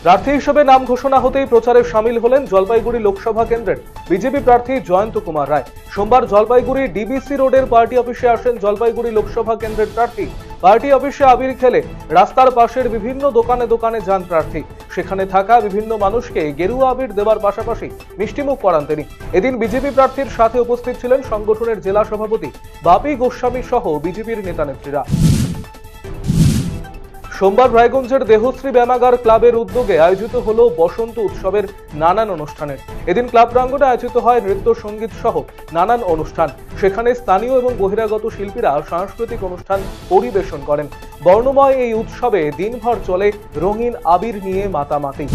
প্রার্থী হিসেবে নাম ঘোষণা হতেই প্রচারে সামিল হলেন জলপাইগুড়ি লোকসভা কেন্দ্রের বিজেপি প্রার্থী জয়ন্ত কুমার রায়। সোমবার জলপাইগুড়ি ডিবিসি রোডের পার্টি অফিসে আসেন জলপাইগুড়ি লোকসভা কেন্দ্রের প্রার্থী। পার্টি অফিসে আবির খেলে রাস্তার পাশের বিভিন্ন দোকানে দোকানে যান প্রার্থী। সেখানে থাকা বিভিন্ন মানুষকে গেরুয়া আবির দেওয়ার পাশাপাশি মিষ্টিমুখ করান তিনি। এদিন বিজেপি প্রার্থীর সাথে উপস্থিত ছিলেন সংগঠনের জেলা সভাপতি বাপি গোস্বামী সহ বিজেপির নেতা নেত্রীরা। সোমবার রায়গঞ্জের দেহশ্রী ব্যায়ামাগার ক্লাবের উদ্যোগে আয়োজিত হলো বসন্ত উৎসবের নানান অনুষ্ঠানের। এদিন ক্লাব প্রাঙ্গণে আয়োজিত হয় নৃত্য সঙ্গীত সহ নানান অনুষ্ঠান। সেখানে স্থানীয় এবং বহিরাগত শিল্পীরা সাংস্কৃতিক অনুষ্ঠান পরিবেশন করেন। বর্ণময় এই উৎসবে দিনভর চলে রঙিন আবির নিয়ে মাতামাতি।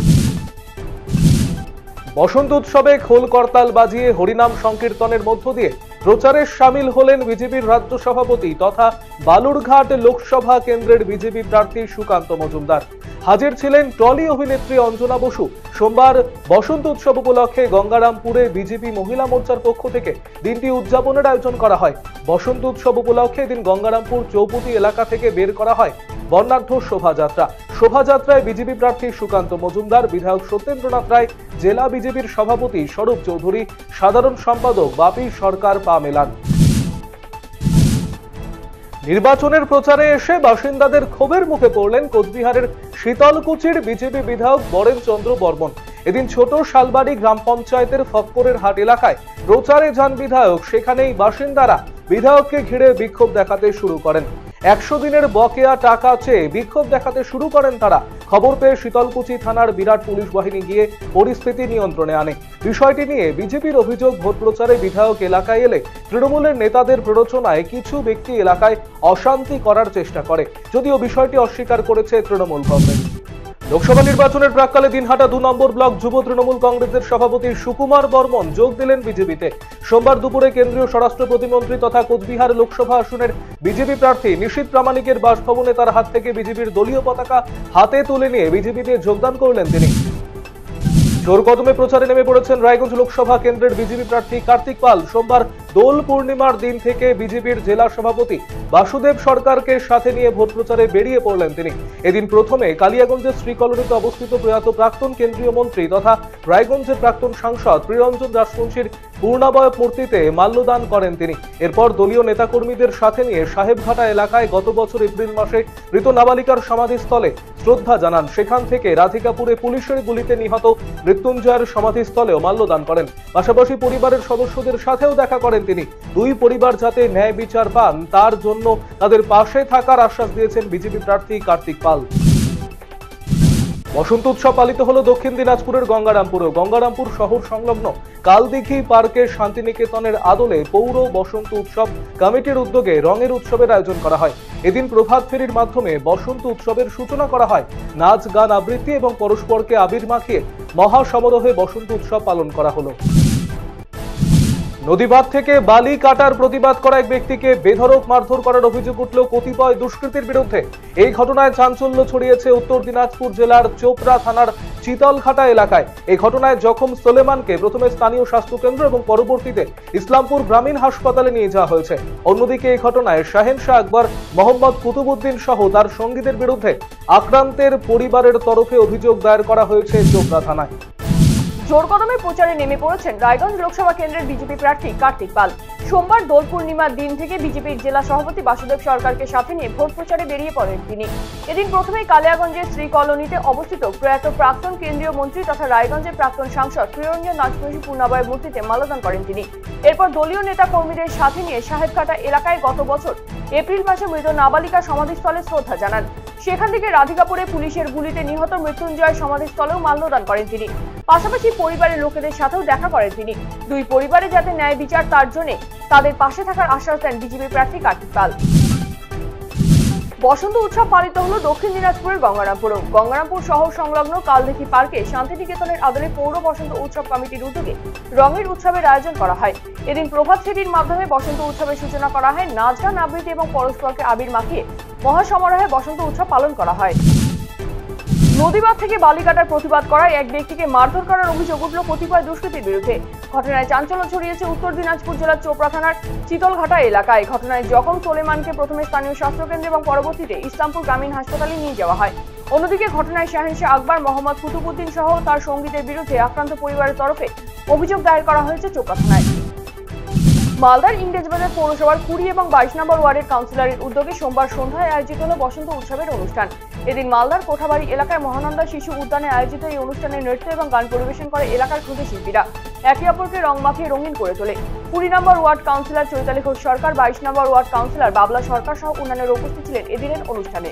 বসন্ত উৎসবে খোল করতাল বাজিয়ে হরিনাম সংকীর্তনের মধ্য দিয়ে প্রচারে সামিল হলেন বিজেপির রাজ্য সভাপতি তথা বালুরঘাট লোকসভা কেন্দ্রের বিজেপি প্রার্থী সুকান্ত মজুমদার। হাজির ছিলেন টলি অভিনেত্রী অঞ্জনা বসু। সোমবার বসন্ত উৎসব উপলক্ষে গঙ্গারামপুরে বিজেপি মহিলা মোর্চার পক্ষ থেকে দিনটি উদযাপনের আয়োজন করা হয়। বসন্ত উৎসব উপলক্ষে এদিন গঙ্গারামপুর চৌপতি এলাকা থেকে বের করা হয় বর্ণাঢ্য শোভাযাত্রা। শোভাযাত্রায় বিজেপি প্রার্থী সুকান্ত মজুমদার, বিধায়ক সত্যেন্দ্রনাথ রায়, জেলা বিজেপির সভাপতি স্বরূপ চৌধুরী, সাধারণ সম্পাদক বাপি সরকার পা মেলান। নির্বাচনের প্রচারে এসে বাসিন্দাদের ক্ষোভের মুখে পড়লেন কোচবিহারের শীতলকুচির বিজেপি বিধায়ক বরেন চন্দ্র বর্মন। এদিন ছোট শালবাড়ি গ্রাম পঞ্চায়েতের ফক্করের হাট এলাকায় প্রচারে যান বিধায়ক। সেখানেই বাসিন্দারা বিধায়ককে ঘিরে বিক্ষোভ দেখাতে শুরু করেন। 100 দিনের বকেয়া টাকা চেয়ে বিক্ষোভ দেখাতে শুরু করেন তারা। খবর পেয়ে শীতলকুচি থানার বিরাট পুলিশ বাহিনী গিয়ে পরিস্থিতি নিয়ন্ত্রণে আনে। বিষয়টি নিয়ে বিজেপির অভিযোগ, ভোট প্রচারে বিধায়ক এলাকায় এলে তৃণমূলের নেতাদের প্ররোচনায় কিছু ব্যক্তি এলাকায় অশান্তি করার চেষ্টা করে, যদিও বিষয়টি অস্বীকার করেছে তৃণমূল কংগ্রেস। লোকসভা নির্বাচনের প্রাক্কালে দিনহাটা 2 নম্বর ব্লক যুব তৃণমূল কংগ্রেসের সভাপতি সুকুমার বর্মন যোগ দিলেন বিজেপিতে। সোমবার দুপুরে কেন্দ্রীয় স্বরাষ্ট্র প্রতিমন্ত্রী তথা কোচবিহার লোকসভা আসনের বিজেপি প্রার্থী নিশীথ প্রামাণিকের বাসভবনে তার হাত থেকে বিজেপির দলীয় পতাকা হাতে তুলে নিয়ে বিজেপিতে যোগদান করলেন তিনি। জোর কদমে প্রচারে নেমে পড়েছেন রায়গঞ্জ লোকসভা কেন্দ্রের বিজেপি প্রার্থী কার্তিক পাল। সোমবার দোল পূর্ণিমার দিন থেকে বিজেপির জেলা সভাপতি বাসুদেব সরকারকে সাথে নিয়ে ভোট প্রচারে বেরিয়ে পড়লেন তিনি। এদিন প্রথমে কালিয়াগঞ্জের শ্রীকলোনিতে অবস্থিত প্রয়াত প্রাক্তন কেন্দ্রীয় মন্ত্রী তথা রায়গঞ্জের প্রাক্তন সাংসদ প্রিয়রঞ্জন রাজবংশীর পূর্ণাবয়ব মূর্তিতে মাল্যদান করেন তিনি। এরপর দলীয় নেতাকর্মীদের সাথে নিয়ে সাহেবঘাটা এলাকায় গত বছর এপ্রিল মাসে মৃত নাবালিকার সমাধিস্থলে শ্রদ্ধা জানান। সেখান থেকে রাধিকাপুরে পুলিশের গুলিতে নিহত মৃত্যুঞ্জয়ের সমাধিস্থলেও মাল্যদান করেন। পাশাপাশি পরিবারের সদস্যদের সাথেও দেখা করেন তিনি। দুই পরিবার যাতে ন্যায় বিচার পান তার জন্য তাদের পাশে থাকার আশ্বাস দিয়েছেন বিজেপি প্রার্থী কার্তিক পাল। বসন্ত উৎসব পালিত হলো দক্ষিণ দিনাজপুরের গঙ্গারামপুরেও। গঙ্গারামপুর শহর সংলগ্ন কালদিঘি পার্কে শান্তিনিকেতনের আদলে পৌর বসন্ত উৎসব কমিটির উদ্যোগে রঙের উৎসবের আয়োজন করা হয়। এদিন প্রভাত ফেরির মাধ্যমে বসন্ত উৎসবের সূচনা করা হয়। নাচ, গান, আবৃত্তি এবং পরস্পরকে আবির মাখিয়ে মহাসমারোহে বসন্ত উৎসব পালন করা হলো। নদীবাঁধ থেকে বালি কাটার প্রতিবাদ করা এক ব্যক্তিকে বেধড়ক মারধর করার অভিযোগ উঠল কতিপয় দুষ্কৃতীর বিরুদ্ধে। এই ঘটনায় চাঞ্চল্য ছড়িয়েছে উত্তর দিনাজপুর জেলার চোপড়া থানার চিতলঘাটা এলাকায়। এই ঘটনায় জখম সোলেমানকে প্রথমে স্থানীয় স্বাস্থ্যকেন্দ্র এবং পরবর্তীতে ইসলামপুর গ্রামীণ হাসপাতালে নিয়ে যাওয়া হয়েছে। অন্যদিকে এই ঘটনায় শাহেন শাহ আকবর, মোহাম্মদ কুতুবুদ্দিন সহ তার সঙ্গীদের বিরুদ্ধে আক্রান্তের পরিবারের তরফে অভিযোগ দায়ের করা হয়েছে চোপড়া থানায়। জোর কদমে প্রচারে নেমে পড়েছেন রায়গঞ্জ লোকসভা কেন্দ্রের বিজেপি প্রার্থী কার্তিক পাল। সোমবার দোল পূর্ণিমার দিন থেকে বিজেপির জেলা সভাপতি বাসুদেব সরকারকে সাথে নিয়ে ভোট প্রচারে বেরিয়ে পড়েন তিনি। এদিন প্রথমেই কালিয়াগঞ্জের শ্রীকলোনিতে অবস্থিত প্রয়াত প্রাক্তন কেন্দ্রীয় মন্ত্রী তথা রায়গঞ্জের প্রাক্তন সাংসদ প্রিয়রঞ্জন রাজবংশী পূর্ণাবয়ব মূর্তিতে মাল্যদান করেন তিনি। এরপর দলীয় নেতা কর্মীদের সাথে নিয়ে সাহেবঘাটা এলাকায় গত বছর এপ্রিল মাসে মৃত নাবালিকা সমাধিস্থলে শ্রদ্ধা জানান। সেখান থেকে রাধিকাপুরে পুলিশের গুলিতে নিহত মৃত্যুঞ্জয় সমাধিস্থলেও মাল্যদান করেন তিনি। পাশাপাশি পরিবারের লোকেদের সাথেও দেখা করেন তিনি। দুই পরিবারে যাতে ন্যায় বিচার তার জন্য তাদের পাশে থাকার আশ্বাস দেন বিজেপি প্রার্থী কার্তিক পাল। বসন্ত উৎসব পালিত হলো দক্ষিণ দিনাজপুরের গঙ্গারামপুরেও। গঙ্গারামপুর শহর সংলগ্ন কালদিঘি পার্কে শান্তিনিকেতনের আদলে পৌর বসন্ত উৎসব কমিটির উদ্যোগে রঙের উৎসবের আয়োজন করা হয়। এদিন প্রভাত ফেরির মাধ্যমে বসন্ত উৎসবের সূচনা করা হয়। নাচ, গান, আবৃত্তি এবং পরস্পরকে আবির মাখিয়ে মহাসমারোহে বসন্ত উৎসব পালন করা হয়। নদীবাঁধ থেকে বালি কাটার প্রতিবাদ করায় এক ব্যক্তিকে মারধর করার অভিযোগ উঠল কতিপয় দুষ্কৃতীর বিরুদ্ধে। ঘটনায় চাঞ্চল্য ছড়িয়েছে উত্তর দিনাজপুর জেলার চোপড়া থানার চিতলঘাটা এলাকায়। ঘটনায় জখম সোলেমানকে প্রথমে স্থানীয় স্বাস্থ্যকেন্দ্র এবং পরবর্তীতে ইসলামপুর গ্রামীণ হাসপাতালে নিয়ে যাওয়া হয়। অন্যদিকে ঘটনায় শাহেনশাহ আকবর, মোহাম্মদ কুতুবুদ্দিন সহ তার সঙ্গীদের বিরুদ্ধে আক্রান্ত পরিবারের তরফে অভিযোগ দায়ের করা হয়েছে চোপড়া থানায়। মালদার ইংরেজবাজার পৌরসভার 20 এবং 22 নম্বর ওয়ার্ডের কাউন্সিলরের উদ্যোগে সোমবার সন্ধ্যায় আয়োজিত হল বসন্ত উৎসবের অনুষ্ঠান। এদিন মালদার কোঠাবাড়ি এলাকায় মহানন্দা শিশু উদ্যানে আয়োজিত এই অনুষ্ঠানে নৃত্য এবং গান পরিবেশন করে এলাকার ক্ষুদে শিল্পীরা। একে অপরকে রং মাখিয়ে রঙিন করে তোলে। 20 নম্বর ওয়ার্ড কাউন্সিলর চৈতালি ঘোষ সরকার, 22 নম্বর ওয়ার্ড কাউন্সিলর বাবলা সরকার সহ অন্যান্যরা উপস্থিত ছিলেন এদিনের অনুষ্ঠানে।